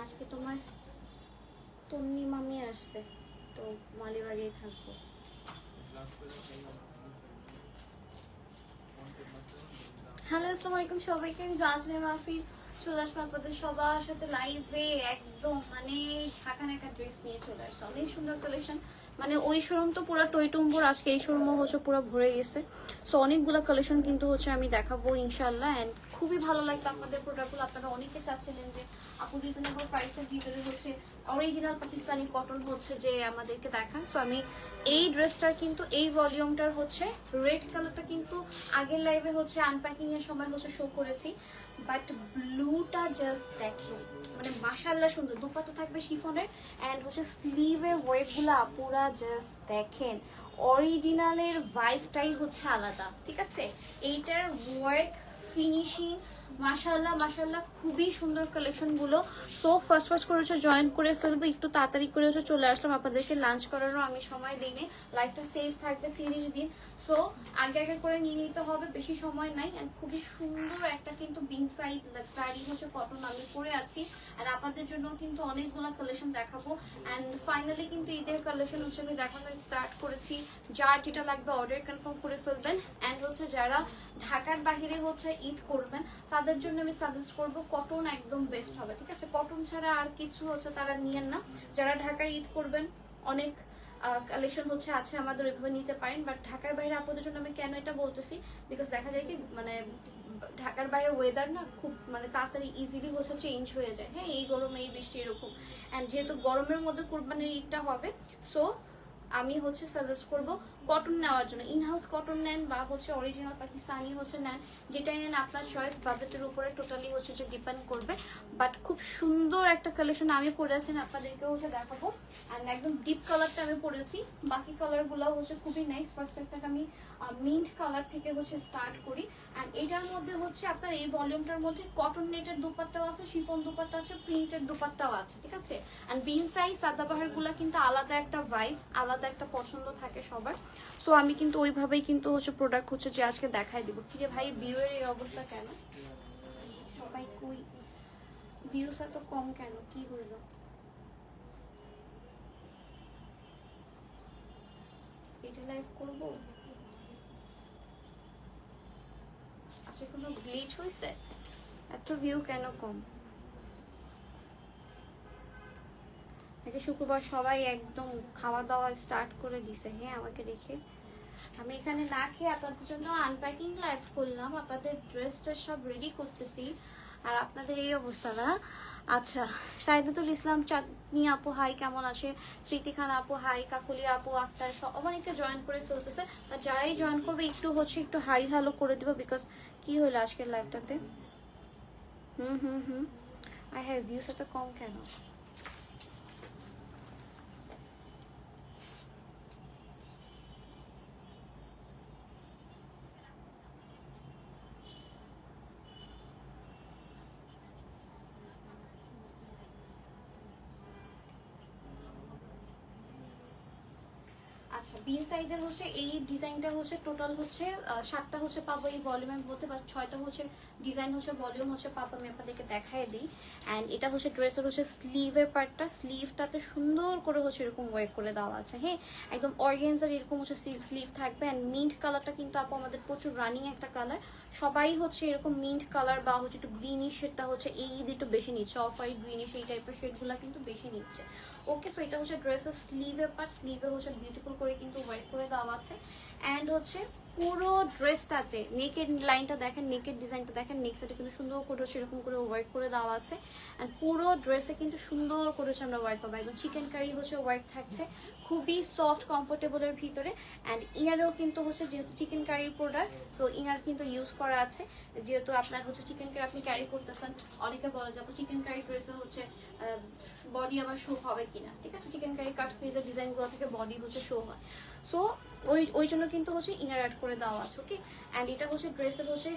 আজকে তোমার তন্নি মামি আসছে, তো মালিবাগেই থাকবো। হ্যালো, আসসালামু আলাইকুম সবাইকে। আমি জাজনে মাহফিল চলে আসলাম আপনাদের সবার সাথে লাইভে। একদম মানে ঢাকানাকা ড্রেস নিয়ে চলে আসছে, অনেক সুন্দর কালেকশন। মানে ওই শোরুম তো পুরো টইটুম্বুর, আজকে এই শোরুমও হচ্ছে পুরো ভরে গেছে। সো অনেকগুলো কালেকশন কিন্তু হচ্ছে আমি দেখাবো ইনশাল্লাহ। অ্যান্ড খুবই ভালো লাগবে আপনাদের প্রোডাক্টগুলো। আপনারা অনেকে চাচ্ছিলেন যে আপু রিজনেবল প্রাইসের ভিতরে হচ্ছে অরিজিনাল পাকিস্তানি কটন হচ্ছে যে আমাদেরকে দেখান। সো আমি এই ড্রেসটার কিন্তু এই ভলিউমটার হচ্ছে রেড কালারটা কিন্তু আগের লাইভে হচ্ছে আনপ্যাকিং এর সময় হচ্ছে শো করেছি, বাট ব্লুটা জাস্ট দেখেন, মানে মাশাআল্লাহ সুন্দর। দুপাট্টা থাকবে শিফনের, অ্যান্ড হচ্ছে স্লিভে ওয়ার্কগুলো আপুরা জাস্ট দেখেন, অরিজিনালের ভাইবটাই হচ্ছে আলাদা। ঠিক আছে, এইটার ওয়ার্ক ফিনিশিং মাশাআল্লাহ মাশাআল্লাহ খুবই সুন্দর কালেকশন গুলো। সো ফার্স্ট করে হচ্ছে জয়েন করে ফেলবো, একটু তাড়াতাড়ি করে হচ্ছে চলে আসলাম। আপনাদেরকে লাঞ্চ করারও আমি সময় দিইনি, লাইফটা সেফ থাকবে 30 দিন। সো আগে করে নিয়ে নিতে হবে, বেশি সময় নাই। অ্যান্ড খুবই সুন্দর একটা কিন্তু বিন সাইড শাড়ি হচ্ছে কটন আমি পরে আছি। আর আপনাদের জন্য কিন্তু অনেকগুলো কালেকশন দেখাবো। অ্যান্ড ফাইনালি কিন্তু ঈদের কালেকশন হচ্ছে আমি দেখানো স্টার্ট করেছি। যার যেটা লাগবে অর্ডার কনফার্ম করে ফেলবেন। অ্যান্ড হচ্ছে যারা ঢাকার বাহিরে হচ্ছে ঈদ করবেন তাদের জন্য আমি সাজেস্ট করবো কটন একদম বেস্ট হবে। ঠিক আছে, কটন ছাড়া আর কিছু হচ্ছে তারা নিয়েন না। যারা ঢাকায় ঈদ করবেন অনেক কালেকশন হচ্ছে আছে আমাদের, ওইভাবে নিতে পারেন। বাট ঢাকার বাইরে আপনাদের জন্য আমি কেন এটা বলতেছি, বিকজ দেখা যায় কি মানে ঢাকার বাইরের ওয়েদার না খুব মানে তাড়াতাড়ি ইজিলি হচ্ছে চেঞ্জ হয়ে যায়। হ্যাঁ, এই গরমে এই বৃষ্টি এরকম। অ্যান্ড যেহেতু গরমের মধ্যে কুরবানির ঈদটা হবে, সো আমি হচ্ছে সাজেস্ট করব কটন নেওয়ার জন্য। ইনহাউস কটন নেন বা হচ্ছে অরিজিনাল পাকিস্তানি হচ্ছে নেন, যেটাই নেন আপনার চয়েস, বাজেটের উপরে টোটালি হচ্ছে যে ডিপেন্ড করবে। বাট খুব সুন্দর একটা কালেকশন আমি পরেছি, আপনাদেরকে হচ্ছে দেখাবো। অ্যান্ড একদম ডিপ কালারটা আমি পরেছি, বাকি কালারগুলো হচ্ছে খুবই নাইস। ফার্স্ট একটা আমি মিন্ট কালার থেকে হচ্ছে স্টার্ট করি। অ্যান্ড এটার মধ্যে হচ্ছে আপনার এই ভলিউমটার মধ্যে কটন নেটের দুপাট্টাও আছে, শিফন দুপাট্টা আছে, প্রিন্টের দুপাট্টাও আছে। ঠিক আছে, অ্যান্ড বিন সাইজ সাদাবাহার গুলা কিন্তু আলাদা একটা ভাইব, আলাদা একটা পছন্দ থাকে সবার। সো আমি কিন্তু ওইভাবেই কিন্তু হচ্ছে প্রোডাক্ট হচ্ছে যে আজকে দেখাই দিব। কি রে ভাই, ভিউয়ের এই অবস্থা কেন? সবাই কই, ভিউস এত কম কেন, কি হইল? এটা লাইভ করবো? আচ্ছা, কোনো গ্লিচ হয়েছে? এত ভিউ কেন কম? আগে শুক্রবার সবাই একদম খাওয়া দাওয়া স্টার্ট করে দিছে, হ্যাঁ আমাকে রেখে। আমি এখানে না খেয়ে আপনাদের জন্য আনপ্যাকিং লাইভ করলাম, আপনাদের ড্রেসটা সব রেডি করতেছি, আর আপনাদের এই অবস্থা না। আচ্ছা, শাহিদাতুল ইসলাম চাঁদনি আপু হাই, কেমন আছে? স্মৃতি খান আপু হাই, কাকুলিয়া আপু, আক্তার সব অনেকে জয়েন করে ফেলতেছে। আর যারাই জয়েন করবে একটু হচ্ছে একটু হাই হ্যালো করে দিব, বিকজ কি হলো আজকের লাইভটাতে? আই হ্যাভ ভিউস এত কম কেন? আচ্ছা, বিন সাইজের হচ্ছে এই ডিজাইনটা হচ্ছে টোটাল হচ্ছে 7টা হচ্ছে পাবো এই ভলিউমের মধ্যে, বা 6টা হচ্ছে ডিজাইন হচ্ছে ভলিউম হচ্ছে পাবো। আমি আপনাদেরকে দেখাই দিই। অ্যান্ড এটা হচ্ছে ড্রেসের হচ্ছে স্লিভের পার্টটা, স্লিভটাতে সুন্দর করে হচ্ছে এরকম ওয়ার্ক করে দেওয়া আছে। হ্যাঁ, একদম অর্গানজার এরকম হচ্ছে স্লিভ থাকবে। অ্যান্ড মিন্ট কালারটা কিন্তু আপু আমাদের প্রচুর রানিং একটা কালার, সবাই হচ্ছে এরকম মিন্ট কালার বা হচ্ছে একটু গ্রিনিশ শেডটা হচ্ছে এই ঈদ একটু বেশি নিচ্ছে, অফ হোয়াইট গ্রিনিশ এই টাইপের শেডগুলো কিন্তু বেশি নিচ্ছে। ওকে, সো এটা হচ্ছে ড্রেসের স্লিভের পার্ট, স্লিভে হচ্ছে বিউটিফুল করে কিন্তু ওয়ার্ক করে দেওয়া আছে। অ্যান্ড হচ্ছে পুরো ড্রেসটাতে নেকের লাইনটা দেখেন, নেকের ডিজাইনটা দেখেন, নেক সাইডে কিন্তু সুন্দর করে সেরকম করে ওয়ার্ক করে দেওয়া আছে। অ্যান্ড পুরো ড্রেসে কিন্তু সুন্দর করে আমরা ওয়ার্ক পাবো, একদম চিকেন কারি হচ্ছে ওয়ার্ক থাকছে, খুবই সফট কমফোর্টেবলের ভিতরে। অ্যান্ড ইনারেও কিন্তু হচ্ছে যেহেতু চিকেন কারির প্রোডাক্ট, সো ইনার কিন্তু ইউজ করা আছে। যেহেতু আপনার হচ্ছে চিকেন কারি আপনি ক্যারি করতেছেন, অনেকে বলে যাবো চিকেন কারি ড্রেসে হচ্ছে বডি আবার শো হবে কিনা। ঠিক আছে, চিকেন কারি কাট ফ্রিজের ডিজাইনগুলো থেকে বডি হচ্ছে শো হয়, সো ওই জন্য কিন্তু হচ্ছে ইনার অ্যাড করে দেওয়া আছে। ওকে, অ্যান্ড এটা হচ্ছে ড্রেসের হচ্ছে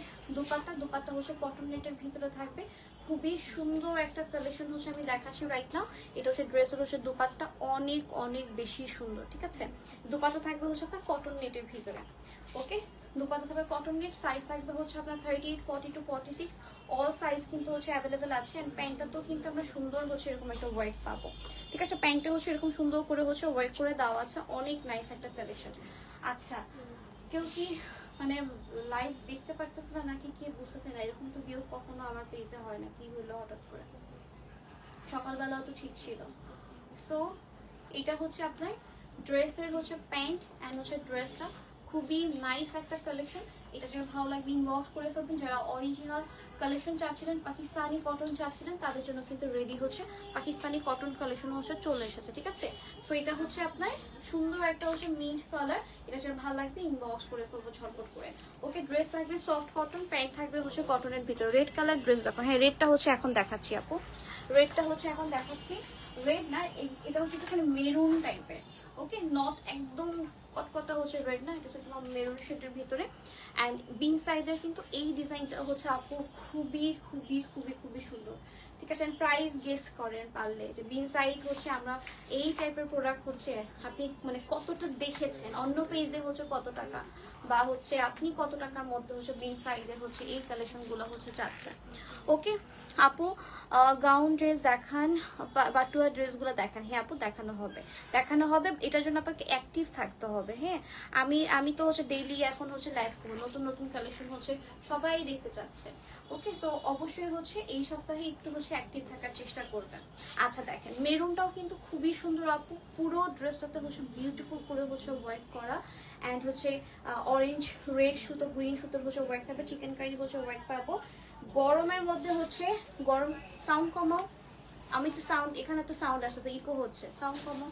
দুপাট্টা হচ্ছে কটন নেটের ভিতরে থাকবে, খুবই সুন্দর একটা কালেকশন হচ্ছে আমি দেখাচ্ছি রাইট নাও। এটা হচ্ছে ড্রেসের হচ্ছে দুপাট্টা, অনেক অনেক বেশি সুন্দর। ঠিক আছে, দুপাট্টা থাকবে হচ্ছে আপনার কটন নেটের ভিতরে। ওকে, দোপাট্টা থাকবে কটন নেট, সাইজ থাকবে হচ্ছে আপনার 38, 40 to 46, অল সাইজ কিন্তু হচ্ছে অ্যাভেলেবেল আছে। এন্ড প্যান্টটা তো কিন্তু আমরা সুন্দর হচ্ছে এরকম একটা ওয়ার্ক পাবো, ঠিক আছে? প্যান্টে হচ্ছে এরকম সুন্দর করে হচ্ছে ওয়ার্ক করে দেওয়া আছে, অনেক নাইস একটা কালেকশন। আচ্ছা, কেউ কি মানে লাইভ দেখতে পারতেছে না নাকি কি বুঝতেছে না? এরকম তো ভিউ কখনো আমার পেজে হয় না, কি হলো হঠাৎ করে? সকালবেলাও তো ঠিক ছিল। সো এটা হচ্ছে আপনার ড্রেসের হচ্ছে প্যান্ট অ্যান্ড হচ্ছে ড্রেসটা খুবই নাইস একটা কালেকশন। এটা যেন ভালো লাগবে ইনবক্স করে ফেলবেন। যারা অরিজিনাল কালেকশন চাচ্ছিলেন, পাকিস্তানি কটন চাচ্ছিলেন, তাদের জন্য কিন্তু রেডি হচ্ছে পাকিস্তানি কটন কালেকশন হচ্ছে চলে এসেছে, ঠিক আছে? সো এটা হচ্ছে আপনার সুন্দর একটা হচ্ছে মিন্ট কালার। এটা যেন ভালো লাগবে ইনবক্স করে ফেলবো ঝটপট করে। ওকে, ড্রেস থাকবে সফট কটন, প্যান্ট থাকবে হচ্ছে কটনের ভিতরে। রেড কালার ড্রেস দেখো, হ্যাঁ রেডটা হচ্ছে এখন দেখাচ্ছি আপু, রেডটা হচ্ছে এখন দেখাচ্ছি। রেড না, এটা হচ্ছে একটুখানি মেরুন টাইপের। ওকে, নট একদম কটকটা হচ্ছে রেড না, এটা হচ্ছে মেরুন শেডের ভিতরে। অ্যান্ড বিন সাইডের কিন্তু এই ডিজাইনটা হচ্ছে আপু খুবই খুবই খুবই খুবই সুন্দর, ঠিক আছে? প্রাইস গেস করেন পারলে যে বিন সাইড হচ্ছে আমরা এই টাইপের প্রোডাক্ট হচ্ছে আপনি মানে কতটা দেখেছেন অন্য পেজে হচ্ছে কত টাকা, বা হচ্ছে আপনি কত টাকার মধ্যে হচ্ছে বিন সাইডের হচ্ছে এই কালেকশনগুলো হচ্ছে চাচ্ছেন। ওকে আপু, গাউন ড্রেস দেখান, বাটুয়া ড্রেসগুলো দেখান। হ্যাঁ আপু, দেখানো হবে, দেখানো হবে। এটার জন্য আপনাকে অ্যাক্টিভ থাকতে হবে। হ্যাঁ, আমি তো হচ্ছে ডেইলি এখন হচ্ছে লাইভ করবো, নতুন নতুন কালেকশন হচ্ছে সবাই দেখতে চাচ্ছে। ওকে, সো অবশ্যই হচ্ছে এই সপ্তাহে একটু হচ্ছে অ্যাক্টিভ থাকার চেষ্টা করবেন। আচ্ছা দেখেন, মেরুনটাও কিন্তু খুবই সুন্দর আপু, পুরো ড্রেসটাতে হচ্ছে বিউটিফুল করে হচ্ছে ওয়ার্ক করা। অ্যান্ড হচ্ছে অরেঞ্জ, রেড সুতো, গ্রিন সুতোর হচ্ছে ওয়ার্ক থাকবে, চিকেন কারি হচ্ছে ওয়ার্ক পাবো। গরমের মধ্যে হচ্ছে গরম, সাউন্ড কমাও, আমি তো সাউন্ড, এখানে তো সাউন্ড আসছে, ইকো হচ্ছে, সাউন্ড কমাও।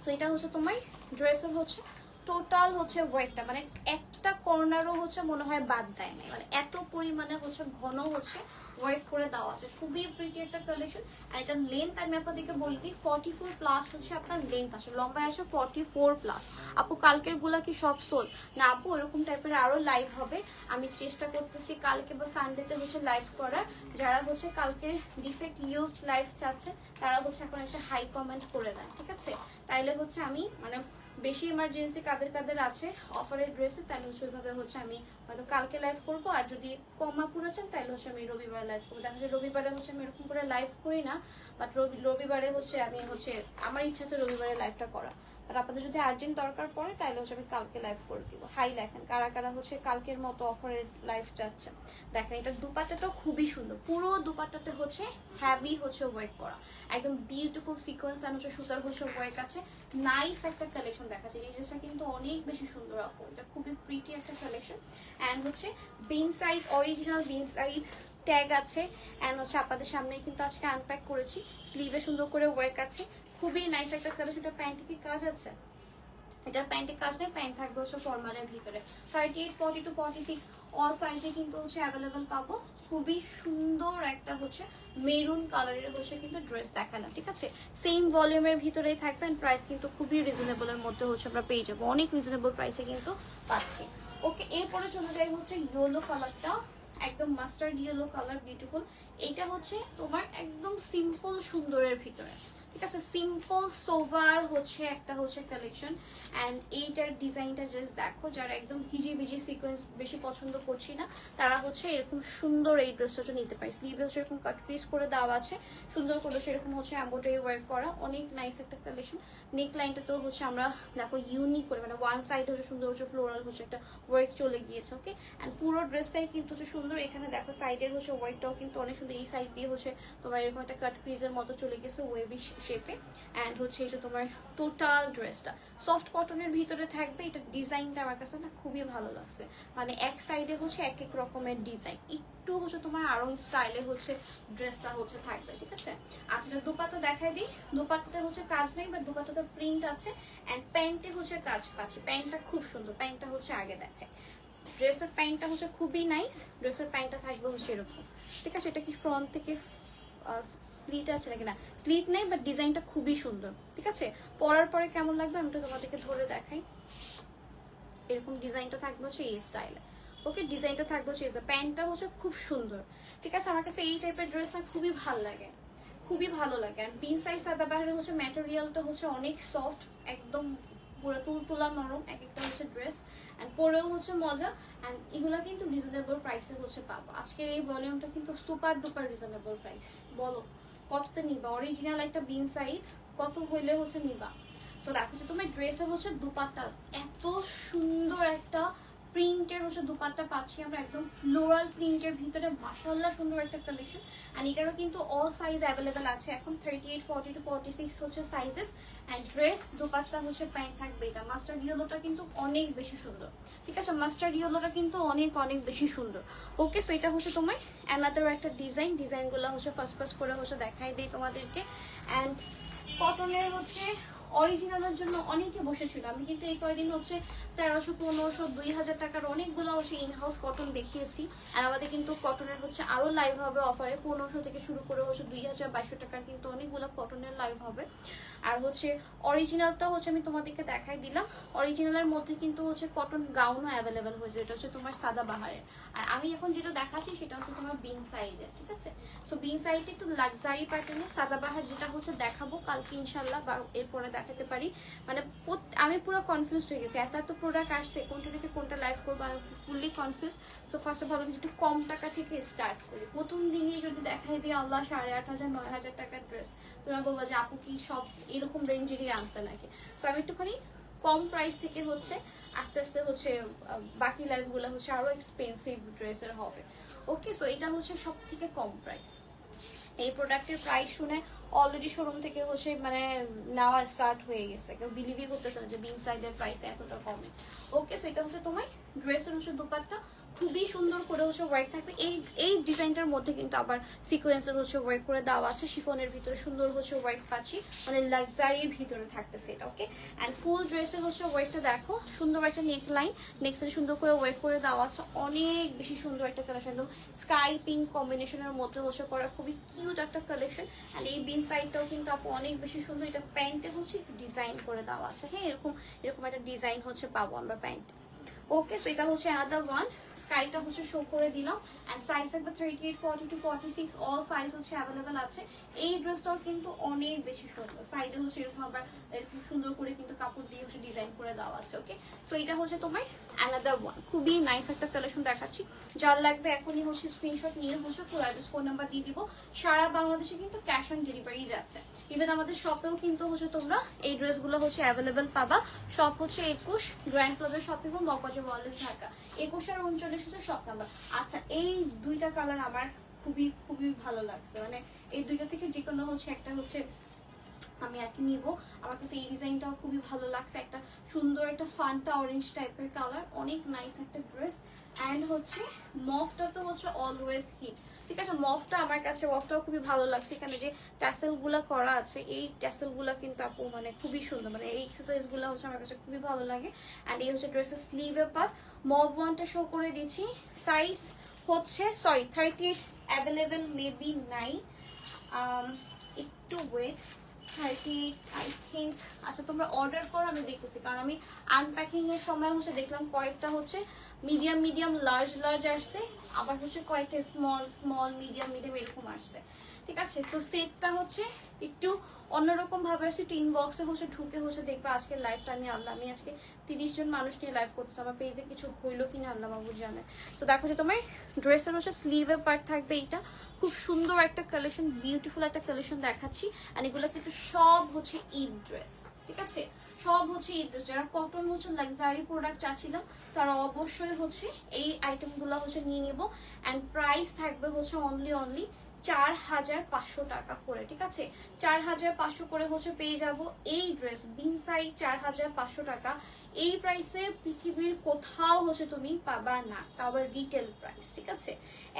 সো এটা হচ্ছে তোমার ড্রেসের হচ্ছে টোটাল হচ্ছে ওয়েটটা, মানে একটা কর্নারও হচ্ছে মনে হয় বাদ দেয় না, মানে এত পরিমাণে হচ্ছে ঘন হচ্ছে ওয়েট করে দেওয়া আছে। খুবই প্রিটি একটা কালেকশন। আর এটার লেন্থ আমি আপনাদেরকে বলি দিই, 44 প্লাস হচ্ছে আপনার লেন্থ আসে, লম্বায় আসে 44 প্লাস। আপু কালকের গুলা কি সব সোল? না আপু, এরকম টাইপের আরো লাইভ হবে, আমি চেষ্টা করতেছি কালকে বা সানডেতে হচ্ছে লাইভ করার। যারা হচ্ছে কালকে ডিফেক্ট ইউজ লাইভ চাচ্ছে তারা হচ্ছে এখন একটা হাই কমেন্ট করে দেন, ঠিক আছে? তাইলে হচ্ছে আমি মানে বেশি ইমার্জেন্সি কাদের কাদের আছে অফারের ড্রেসে, তাহলে হচ্ছে ওইভাবে হচ্ছে আমি হয়তো কালকে লাইভ করবো। আর যদি কমা পুরেছেন তাহলে হচ্ছে আমি রবিবারে লাইভ করবো। দেখা যায় রবিবারে হচ্ছে আমি এরকম করে লাইভ করি না, বাট রবিবারে হচ্ছে আমি হচ্ছে আমার ইচ্ছা আছে রবিবারে লাইভটা করা। আর আপনাদের যদি আর্জেন্ট দরকার পড়ে তাহলে হচ্ছে আমি কালকে লাইভ করে দিব। হাই লেখেন কারা কারা হচ্ছে কালকের মতো অফারের লাইভ চাচ্ছে। দেখেন এটা দুপাট্টাটাও খুবই সুন্দর, পুরো দুপাট্টাতে হচ্ছে হ্যাভি হচ্ছে ওয়ার্ক করা, একদম বিউটিফুল সিকোয়েন্স আর হচ্ছে সুতার হচ্ছে ওয়ার্ক আছে। নাইস একটা কালেকশন দেখাচ্ছে, এই ড্রেসটা কিন্তু অনেক বেশি সুন্দর আপু, এটা খুবই প্রিটি একটা কালেকশন। অ্যান্ড হচ্ছে বিন সাইড, অরিজিনাল বিন সাইড ট্যাগ আছে। অ্যান্ড হচ্ছে আপনাদের সামনে কিন্তু আজকে আনপ্যাক করেছি, স্লিভে সুন্দর করে ওয়ার্ক আছে, খুবই নাইস একটা কালেকশন। এটা প্যান্টে কি কাজ আছে? এটার প্যান্টের কাজ নেই, প্যান্ট থাকবে হচ্ছে ফর্মালের ভিতরে। 38, 40 to 46 অল সাইজে কিন্তু হচ্ছে অ্যাভেলেবেল পাবো। খুবই সুন্দর একটা হচ্ছে মেরুন কালারের হচ্ছে কিন্তু ড্রেস দেখালাম, ঠিক আছে? সেম ভলিউমের ভিতরেই থাকবে। প্রাইস কিন্তু খুবই রিজনেবলের মধ্যে হচ্ছে আমরা পেয়ে যাবো, অনেক রিজনেবল প্রাইসে কিন্তু পাচ্ছি। ওকে, এরপরে চলে যাই হচ্ছে ইয়েলো কালারটা, একদম মাস্টার্ড ইয়েলো কালার, বিউটিফুল। এইটা হচ্ছে তোমার একদম সিম্পল সুন্দরের ভিতরে, ঠিক আছে? সিম্পল সোভার হচ্ছে একটা হচ্ছে কালেকশন। অ্যান্ড এইটার ডিজাইনটা জাস্ট দেখো, যারা একদম হিজি বিজি সিকোয়েন্স বেশি পছন্দ করছি না তারা হচ্ছে এরকম সুন্দর এই ড্রেসটা নিতে পারে। স্লিভে হচ্ছে এরকম কাট পিস করে দেওয়া আছে, সুন্দর করে সেরকম হচ্ছে এমব্রয়ডারি ওয়ার্ক করা, অনেক নাইস একটা কালেকশন। নেক লাইনটাতেও হচ্ছে আমরা দেখো ইউনিক করে, মানে ওয়ান সাইড হচ্ছে সুন্দর হচ্ছে ফ্লোরাল হচ্ছে একটা ওয়ার্ক চলে গিয়েছে। ওকে, অ্যান্ড পুরো ড্রেসটাই কিন্তু হচ্ছে সুন্দর। এখানে দেখো সাইডের হচ্ছে ওয়ার্কটাও কিন্তু অনেক সুন্দর, এই সাইড দিয়ে হচ্ছে তোমার এরকম একটা কাট পিসের মতো চলে গেছে ওয়েবি শেপে। অ্যান্ড হচ্ছে এই যে তোমার টোটাল ড্রেসটা সফট কটনের ভিতরে থাকবে। এটা ডিজাইনটা আমার কাছে না খুবই ভালো লাগছে, মানে এক সাইডে হচ্ছে এক এক রকমের ডিজাইন, একটু হচ্ছে তোমার আরং স্টাইলে হচ্ছে ড্রেসটা হচ্ছে থাকবে, ঠিক আছে? আচ্ছা, দুপাট্টা দেখাই দিই। দুপাট্টাতে হচ্ছে কাজ নেই, বা দুপাট্টাতে প্রিন্ট আছে। অ্যান্ড প্যান্টে হচ্ছে কাজ পাচ্ছি, প্যান্টটা খুব সুন্দর। প্যান্টটা হচ্ছে আগে দেখায়, ড্রেসের প্যান্টটা হচ্ছে খুবই নাইস। ড্রেসের প্যান্টটা থাকবে হচ্ছে এরকম, ঠিক আছে? এটা কি ফ্রন্ট থেকে স্লিট আছে নাকি? না, স্লিট নেই, বাট ডিজাইনটা খুবই সুন্দর, ঠিক আছে? পরার পরে কেমন লাগবে আমি তো তোমাদেরকে ধরে দেখাই। এরকম ডিজাইনটা থাকবে হচ্ছে এই স্টাইলে। ওকে, ডিজাইনটা থাকবে হচ্ছে এই, প্যান্টটা হচ্ছে খুব সুন্দর, ঠিক আছে? আমার কাছে এই টাইপের ড্রেস না খুবই ভালো লাগে, খুবই ভালো লাগে। আর বিন সাইজ সাদা বাইরে হচ্ছে ম্যাটেরিয়ালটা হচ্ছে অনেক সফট, একদম পুরো তুলতুলা নরম, এক একটা হচ্ছে ড্রেস অ্যান্ড পরেও হচ্ছে মজা। অ্যান্ড এগুলো কিন্তু রিজনেবল প্রাইসে হচ্ছে পাবো। আজকের এই ভলিউমটা কিন্তু সুপার ডুপার রিজনেবল প্রাইস। বলো কততে নিবা? অরিজিনাল একটা বিন সাইড কত হইলে হচ্ছে নিবা? তো দেখো যে তোমার ড্রেসের হচ্ছে দুপাট্টা, এত সুন্দর একটা প্রিন্টের হচ্ছে দুপাট্টা পাচ্ছি আমরা, একদম ফ্লোরাল প্রিন্টের ভিতরে, মাশাআল্লাহ সুন্দর একটা কালেকশন। অ্যান্ড এটারও কিন্তু অল সাইজ অ্যাভেলেবেল আছে এখন, 38, 40 to 46 হচ্ছে সাইজেস। অ্যান্ড ড্রেস দুপাট্টা হচ্ছে প্যান্ট থাকবে। এটা মাস্টার্ড ইয়েলোটা কিন্তু অনেক বেশি সুন্দর, ঠিক আছে? মাস্টার্ড ইয়েলোটা কিন্তু অনেক অনেক বেশি সুন্দর। ওকে, সো এটা হচ্ছে তোমার অ্যানাদার একটা ডিজাইনগুলো হচ্ছে ফার্স্ট করে হচ্ছে দেখাই দিই তোমাদেরকে। অ্যান্ড কটনের হচ্ছে অরিজিনালের জন্য অনেকে বসেছিল, আমি কিন্তু এই কয়েকদিন হচ্ছে 1300, 1500, 2000 টাকার অনেকগুলো হচ্ছে ইনহাউস কটন দেখিয়েছি। আর আমাদের কিন্তু কটনের হচ্ছে আরো লাইভ হবে অফারে, 1500 থেকে শুরু করে হচ্ছে 2000-2200 টাকার কিন্তু অনেকগুলো কটনের লাইভ হবে। আর হচ্ছে অরিজিনালটা হচ্ছে আমি তোমাদেরকে দেখাই দিলাম। অরিজিনালের মধ্যে কিন্তু হচ্ছে কটন গাউনও অ্যাভেলেবেল হয়েছে, এটা হচ্ছে তোমার সাদা বাহারের। আর আমি এখন যেটা দেখাচ্ছি সেটা হচ্ছে তোমার বিন সাইডের, ঠিক আছে? সো বিন সাইডে একটু লাক্সারি প্যাটার্নের সাদা বাহার যেটা হচ্ছে দেখাবো কালকে ইনশাল্লাহ, বা এরপরে দেখাতে পারি। মানে আমি পুরো কনফিউজ হয়ে গেছি, এত প্রোডাক্ট আসছে, কোনটা থেকে কোনটা লাইভ করবো, আমি fully confuse. So first of all আমি একটু কম টাকা থেকে স্টার্ট করি। প্রথম দিনই যদি দেখাই দিই আল্লাহ 8,500, 9,000 টাকার ড্রেস, তোমরা বলবো যে আপু কি সব এরকম রেঞ্জেরই আনছে নাকি? সো আমি একটুখানি কম প্রাইস থেকে হচ্ছে আস্তে আস্তে হচ্ছে বাকি লাইফগুলো হচ্ছে আরো এক্সপেন্সিভ ড্রেসের হবে। ওকে, সো এটা হচ্ছে সব থেকে কম প্রাইস। এই প্রোডাক্টের প্রাইস শুনে অলরেডি শোরুম থেকে হচ্ছে মানে নেওয়া স্টার্ট হয়ে গেছে, কেউ বিলিভই করতেছে না যে বিন সাইডের প্রাইস এতটা কমে। ওকে, সো এটা হচ্ছে তোমার ড্রেসের হচ্ছে দুপাট্টা, খুবই সুন্দর করে হচ্ছে ওয়ার্ক থাকবে। এই ডিজাইনটার মধ্যে কিন্তু আবার সিকোয়েন্সের হচ্ছে ওয়ার্ক করে দেওয়া আছে, শিফনের ভিতরে সুন্দর হচ্ছে ওয়ার্ক পাচ্ছি, মানে লাক্সারির ভিতরে থাকতেছে এটা। ওকে, অ্যান্ড ফুল ড্রেসের হচ্ছে ওয়ার্কটা দেখো, সুন্দর একটা নেক লাইন, নেক্সটে সুন্দর করে ওয়ার্ক করে দেওয়া আছে, অনেক বেশি সুন্দর একটা কালেকশন, একদম স্কাই পিঙ্ক কম্বিনেশনের মধ্যে হচ্ছে করা, খুবই কিউট একটা কালেকশন। অ্যান্ড এই বিন সাইডটাও কিন্তু আপু অনেক বেশি সুন্দর, এটা প্যান্টে হচ্ছে ডিজাইন করে দেওয়া আছে। হ্যাঁ, এরকম একটা ডিজাইন হচ্ছে পাবো আমরা প্যান্ট। ওকে, সো এটা হচ্ছে অ্যানাদার ওয়ান, স্কাইটা হচ্ছে শো করে দিলাম। অ্যান্ড সাইজ থাকবে 38, 40 to 46, অল সাইজ হচ্ছে অ্যাভেলেবেল আছে। এই ড্রেসটাও কিন্তু অনেক বেশি সুন্দর, সাইডে হচ্ছে এরকম আবার এরকম সুন্দর করে কিন্তু কাপড় দিয়ে হচ্ছে ডিজাইন করে দেওয়া আছে। ওকে, সো এটা হচ্ছে তোমার অ্যানাদার ওয়ান, খুবই নাইস একটা কালেকশন দেখাচ্ছি। যার লাগবে এখনই হচ্ছে স্ক্রিনশট নিয়ে হচ্ছে ফুল অ্যাড্রেস, ফোন নাম্বার দিয়ে দিব। সারা বাংলাদেশে কিন্তু ক্যাশ অন ডেলিভারি যাচ্ছে। ইভেন আমাদের শপেও কিন্তু হচ্ছে তোমরা এই ড্রেসগুলো হচ্ছে অ্যাভেলেবেল পাবা। শপ হচ্ছে 21 grand plaza shopping mall, Moghbazar Wallace, Dhaka. 21 আর 39 হচ্ছে শপ নাম্বার। আচ্ছা, এই দুইটা কালার আমার খুবই খুবই ভালো লাগছে, মানে এই দুইটা থেকে যে কোনো হচ্ছে একটা হচ্ছে আমি আর কি নিবো। আমার কাছে এই ডিজাইনটাও খুবই ভালো লাগছে, একটা সুন্দর একটা ফান্টা অরেঞ্জ টাইপের কালার, অনেক নাইস একটা ড্রেস। অ্যান্ড হচ্ছে মফটা তো হচ্ছে অলওয়েজ হিট, ঠিক আছে? মফটা আমার কাছে মফটাও খুবই ভালো লাগছে, এখানে যে ট্যাসেল গুলা করা আছে, এই ট্যাসেল গুলা কিন্তু আপু মানে খুবই সুন্দর, মানে এই এক্সারসাইজ গুলা হচ্ছে আমার কাছে খুবই ভালো লাগে। অ্যান্ড এই হচ্ছে ড্রেসের স্লিভের পার্ট, মভ ওয়ানটা শো করে দিচ্ছি। সাইজ হচ্ছে 38 অ্যাভেলেবেল, মেবি নাই, একটু ওয়েট, 38 আই থিঙ্ক। আচ্ছা, তোমরা অর্ডার করো, আমি দেখতেছি, কারণ আমি আনপ্যাকিং এর সময় হচ্ছে দেখলাম কয়েকটা হচ্ছে মিডিয়াম লার্জ আসছে, আবার হচ্ছে কয়েকটা স্মল মিডিয়াম এরকম আসছে, ঠিক আছে? সো সেটটা হচ্ছে একটু অন্যরকম ভাবে আসছে, একটু ইনবক্সে হচ্ছে ঢুকে হচ্ছে দেখবা আজকে লাইভটা আমি আজকে 30 জন মানুষ নিয়ে লাইভ করতেছি, আমার পেজে কিছু হইলো কিনা আল্লাহ বাবু জানে। তো দেখো যে তোমার ড্রেসের হচ্ছে স্লিভের পার্ট থাকবে, এটা খুব সুন্দর একটা কালেকশন, বিউটিফুল একটা কালেকশন দেখাচ্ছি। আর এগুলো কিন্তু সব হচ্ছে ঈদ ড্রেস, ঠিক আছে? সব হচ্ছে ঈদ ড্রেস। যারা কটন হচ্ছে লাক্সারি প্রোডাক্ট চাচ্ছিলাম তারা অবশ্যই হচ্ছে এই আইটেমগুলো হচ্ছে নিয়ে নিব। অ্যান্ড প্রাইস থাকবে হচ্ছে অনলি 4,500 টাকা করে, ঠিক আছে? 4,500 করে হচ্ছে পেয়ে যাব এই ড্রেস, বিন সাইজ 4,500 টাকা। এই প্রাইসে পৃথিবীর কোথাও হচ্ছে তুমি পাবা না, তাও আবার রিটেল প্রাইস, ঠিক আছে?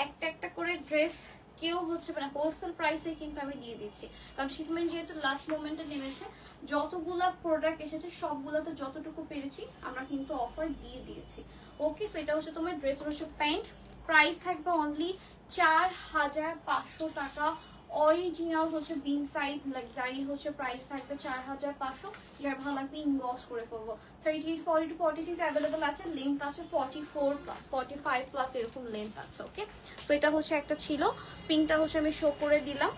একটা করে ড্রেস কেউ হচ্ছে মানে হোলসেল প্রাইসে কিন্তু আমি দিয়ে দিচ্ছি, কারণ শিপমেন্ট যেহেতু লাস্ট মোমেন্টে নেমেছে, যতগুলা প্রোডাক্ট এসেছে সবগুলাতে যতটুকু পেরেছি আমরা কিন্তু অফার দিয়ে দিয়েছি। ওকে, সো এটা হচ্ছে তোমার ড্রেস, হচ্ছে প্যান্ট, প্রাইস থাকবে অনলি 4,500 টাকা। অরিজিনাল হচ্ছে বিন সাইড লাক্সারি হচ্ছে প্রাইস থাকবে 4,500। যার ভালো লাগবে ইনবক্স করে ফেলবো। 38, 40 to 46 অ্যাভেলেবল আছে, লেন্থ আছে 44 প্লাস 45 প্লাস এরকম লেন্থ আছে। ওকে, তো এটা হচ্ছে একটা ছিল, পিঙ্কটা হচ্ছে আমি শো করে দিলাম।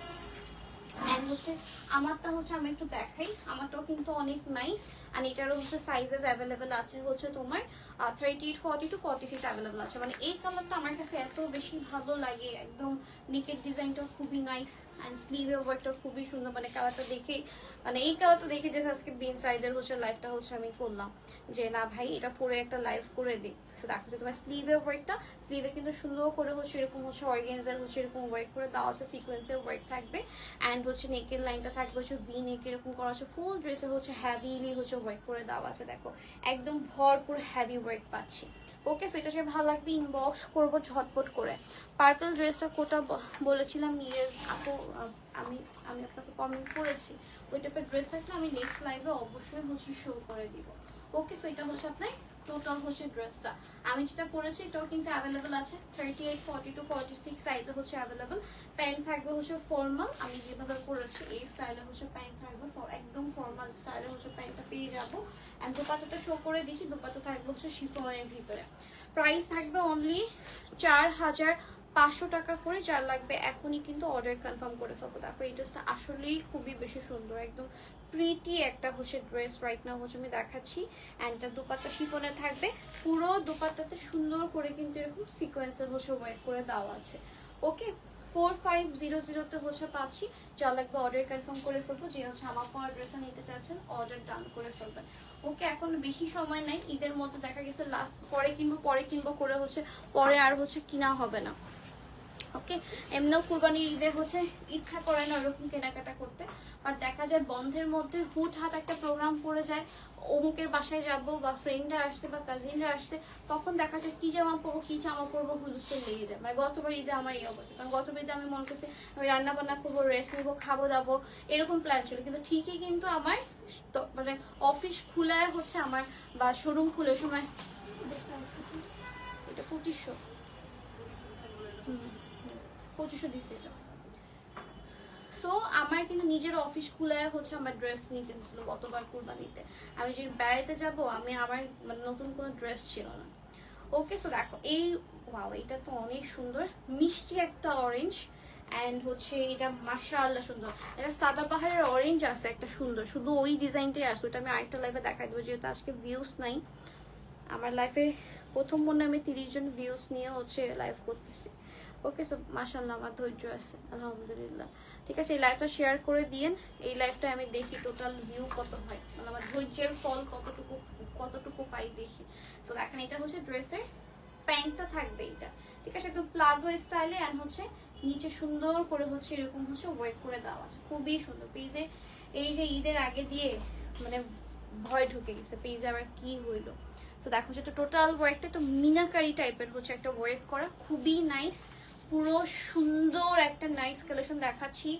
অ্যান্ড হচ্ছে আমারটা হচ্ছে আমি একটু দেখাই, আমারটাও কিন্তু অনেক নাইস। অ্যান্ড এটারও হচ্ছে সাইজেস অ্যাভেলেবেল আছে হচ্ছে তোমার 38, 40 to 46 অ্যাভেলেবেল আছে। মানে এই কালারটা আমার কাছে এত বেশি ভালো লাগে, একদম নিকের ডিজাইনটা খুবই নাইস অ্যান্ড স্লিভের ওয়ার্কটা খুবই সুন্দর। মানে কালারটা দেখে, মানে এই কালারটা দেখে যে আজকে বিন সাইডের হচ্ছে লাইভটা হচ্ছে আমি করলাম যে না ভাই এটা পরে একটা লাইভ করে দিই। সো দেখো যে তোমার স্লিভের ওয়ার্কটা, স্লিভে কিন্তু সুন্দর করে হচ্ছে এরকম হচ্ছে অর্গানজার হচ্ছে এরকম ওয়ার্ক করে দেওয়া আছে, সিকোয়েন্সের ওয়ার্ক থাকবে। অ্যান্ড হচ্ছে নেকের লাইনটা থাকবে হচ্ছে ভি নেক এরকম করা আছে। ফুল ড্রেসে হচ্ছে হ্যাভিলি হচ্ছে ওয়ার্ক করে দেওয়া আছে, দেখো একদম ভরপুর হ্যাভি ওয়ার্ক পাচ্ছি। ওকে, সো এটা সে ভালো লাগবে, ইনবক্স করবো ঝটপট করে। পার্পল ড্রেসটা কোটা বলেছিলাম নিয়ে আপু, আমি আমি আপনাকে কমেন্ট করেছি, ওই টাইপের ড্রেস থাকলে আমি নেক্সট লাইভে অবশ্যই হচ্ছে শো করে দিব। ওকে, সো এটা হচ্ছে আপনার টোটাল হচ্ছে ড্রেসটা। আমি যেটা পরেছি এটাও কিন্তু অ্যাভেলেবেল আছে 38, 40 to 46 সাইজে হচ্ছে অ্যাভেলেবেল। প্যান্ট থাকবে হচ্ছে ফর্মাল, আমি যেভাবে পরেছি এই স্টাইলে হচ্ছে প্যান্ট থাকবে, একদম ফর্মাল স্টাইলে হচ্ছে প্যান্টটা পেয়ে যাবো। অ্যান্ড দোপাট্টাটা শো করে দিয়েছি, দোপাট্টা থাকবে হচ্ছে শিফনের ভিতরে। প্রাইস থাকবে অনলি 4500 টাকা করে। যার লাগবে এখনই কিন্তু অর্ডার কনফার্ম করে ফেলবো। দেখো এই ড্রেসটা আসলেই খুবই বেশি সুন্দর, একদম প্রিটি একটা হচ্ছে ড্রেস রাইট নাও হচ্ছে আমি দেখাচ্ছি। অ্যান্ড এটা দোপাট্টা শিফনের থাকবে, পুরো দোপাট্টাতে সুন্দর করে কিন্তু এরকম সিকোয়েন্সের হচ্ছে ওয়ার্ক করে দেওয়া আছে। ওকে, 4500-তে হচ্ছে পাচ্ছি। যা লাগবে অর্ডার কনফার্ম করে ফেলবো। যে হচ্ছে আমার পর ড্রেসটা নিতে চাচ্ছেন অর্ডার ডান করে ফেলবেন। ওকে, এখন বেশি সময় নাই, ঈদের মধ্যে দেখা গেছে পরে কিনবো করে হচ্ছে পরে আর হচ্ছে কিনা হবে না। ওকে, এমনিও কুরবানির ঈদে হচ্ছে ইচ্ছা করে না ওরকম কেনাকাটা করতে, আর দেখা যায় বন্ধের মধ্যে হুটহাট একটা প্রোগ্রাম পড়ে যায়, অমুকের বাসায় যাব বা ফ্রেন্ডরা আসছে বা কাজিনরা আসছে, তখন দেখা যায় কি জামা পরবো হুলুস্থে লেগে যায়। মানে গতবার ঈদে আমার এই অবস্থা, কারণ গতবার ঈদে আমি মনে করছি আমি রান্না বান্না করবো, রেস্ট নিবো, খাবো দাবো, এরকম প্ল্যান ছিল। কিন্তু ঠিকই কিন্তু আমার মানে অফিস খুলে হচ্ছে আমার বা শোরুম খুলে সময় এটা 2500 দিচ্ছে এটা। সো আমার কিন্তু নিজের অফিস খুলে হচ্ছে আমার ড্রেস নিতে হচ্ছিল গতবার কুরবানিতে। আমি যদি বেড়াইতে যাব, আমি আমার মানে নতুন কোনো ড্রেস ছিল না। ওকে, সো দেখো এই ওয়াও, এটা তো অনেক সুন্দর, মিষ্টি একটা অরেঞ্জ। অ্যান্ড হচ্ছে এটা মাশাআল্লাহ সুন্দর, এটা সাদা পাহাড়ের অরেঞ্জ আছে একটা সুন্দর, শুধু ওই ডিজাইনটাই আসছে। ওটা আমি আরেকটা লাইভে দেখাই দেবো, যেহেতু আজকে ভিউজ নাই আমার লাইফে, প্রথম মনে আমি 30 জন ভিউজ নিয়ে হচ্ছে লাইভ করতেছি। ওকে, সো মাশাআল্লাহ আমার ধৈর্য আছে আলহামদুলিল্লাহ। ঠিক আছে, এই লাইভটা শেয়ার করে দিয়েন। এই লাইভটা আমি দেখি টোটাল ভিউ কত হয়, মানে আমার ধৈর্যের ফল কতটুকু পাই দেখি। সো দেখেন এটা হচ্ছে ড্রেসের প্যান্টটা থাকবে এটা, ঠিক আছে, একদম প্লাজো স্টাইলে। অ্যান্ড হচ্ছে নিচে সুন্দর করে হচ্ছে এরকম হচ্ছে ওয়ার্ক করে দেওয়া আছে, খুবই সুন্দর। পেজে এই যে ঈদের আগে দিয়ে মানে ভয় ঢুকে গেছে পেজে আবার কি হইলো। তো দেখো যেটা টোটাল ওয়ার্কটা একটু মিনাকারি টাইপের হচ্ছে একটা ওয়ার্ক করা, খুবই নাইস, পুরো সুন্দর একটা নাইস কালেকশন দেখাচ্ছি।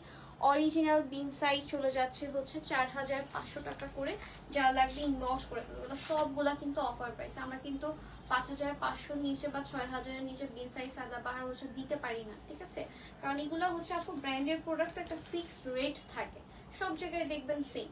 অরিজিনাল বিন সাইজ চলে যাচ্ছে হচ্ছে 4500 টাকা করে। যা লাগবে ইনবক্স করে ফেলবো। সবগুলা কিন্তু অফার প্রাইস, আমরা কিন্তু 5500 নিচে বা 6000-এর নিচে বিন সাইজ সাদা পাহাড় হচ্ছে দিতে পারি না, ঠিক আছে, কারণ এগুলো হচ্ছে আপু ব্র্যান্ডের প্রোডাক্ট, একটা ফিক্সড রেট থাকে, সব জায়গায় দেখবেন সেম।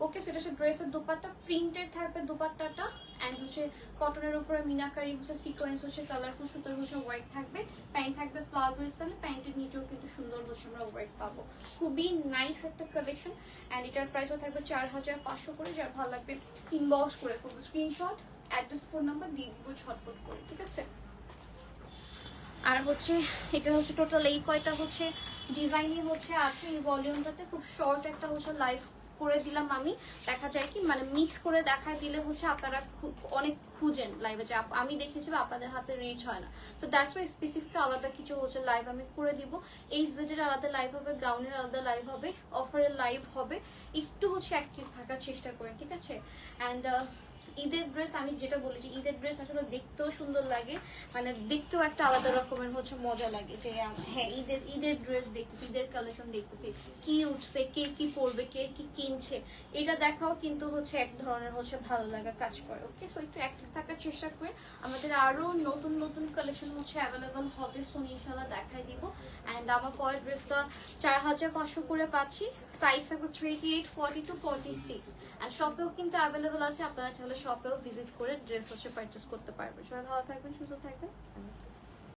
ওকে, সেটা হচ্ছে ড্রেসের দোপাট্টা প্রিন্টেড থাকবে দোপাট্টাটা। অ্যান্ড হচ্ছে কটনের উপরে মিনাকারি হচ্ছে সিকোয়েন্স হচ্ছে কালারফুল সুতোর হচ্ছে ওয়ার্ক থাকবে। প্যান্ট থাকবে প্লাজো স্টাইলে, প্যান্টের নিচেও কিন্তু সুন্দর হচ্ছে আমরা ওয়ার্ক পাবো। খুবই নাইস একটা কালেকশন। অ্যান্ড এটার প্রাইসও থাকবে 4500 করে। যার ভালো লাগবে ইনবক্স করে ফেলবো, স্ক্রিনশট অ্যাড্রেস ফোন নাম্বার দিয়ে দিব ঝটপট করে, ঠিক আছে। আর হচ্ছে এটা হচ্ছে টোটাল এই কয়টা হচ্ছে ডিজাইনই হচ্ছে আছে এই ভলিউমটাতে। খুব শর্ট একটা হচ্ছে লাইভ করে দিলাম আমি, দেখা যায় কি মানে মিক্স করে দেখা দিলে হচ্ছে আপনারা অনেক খুঁজেন লাইভে, যে আমি দেখেছি আপনাদের হাতে রিচ হয় না। তো দ্যাটস ওয়াই স্পেসিফিক আলাদা কিছু হচ্ছে লাইভ আমি করে দিব। এই জেডের আলাদা লাইভ হবে, গাউনের আলাদা লাইভ হবে, অফারের লাইভ হবে। একটু হচ্ছে অ্যাক্টিভ থাকার চেষ্টা করেন, ঠিক আছে। অ্যান্ড ঈদের ড্রেস আমি যেটা বলেছি, ঈদের ড্রেস আসলে দেখতেও সুন্দর লাগে, মানে দেখতেও একটা আলাদা রকমের হচ্ছে মজা লাগে যে হ্যাঁ ঈদের ড্রেস দেখতেছি, ঈদের কালেকশন দেখতেছি, কি উঠছে, কে কি পরবে, কে কি কিনছে, এটা দেখাও কিন্তু হচ্ছে এক ধরনের হচ্ছে ভালো লাগা কাজ করে। ওকে, সো একটু অ্যাক্টিভ থাকার চেষ্টা করেন। আমাদের আরো নতুন নতুন কালেকশন হচ্ছে অ্যাভেলেবল হবে, সো ইনশাল্লাহ দেখাই দিব। অ্যান্ড আমার পরের ড্রেসটা 4500 করে পাচ্ছি, সাইজ থাকবে 38, 40 to 46। অ্যান্ড শপেও কিন্তু অ্যাভেলেবল আছে, আপনারা চাইলে শপেও ভিজিট করে ড্রেস হচ্ছে পারচেস করতে পারবেন। সবাই ভালো থাকবেন, সুস্থ থাকবেন।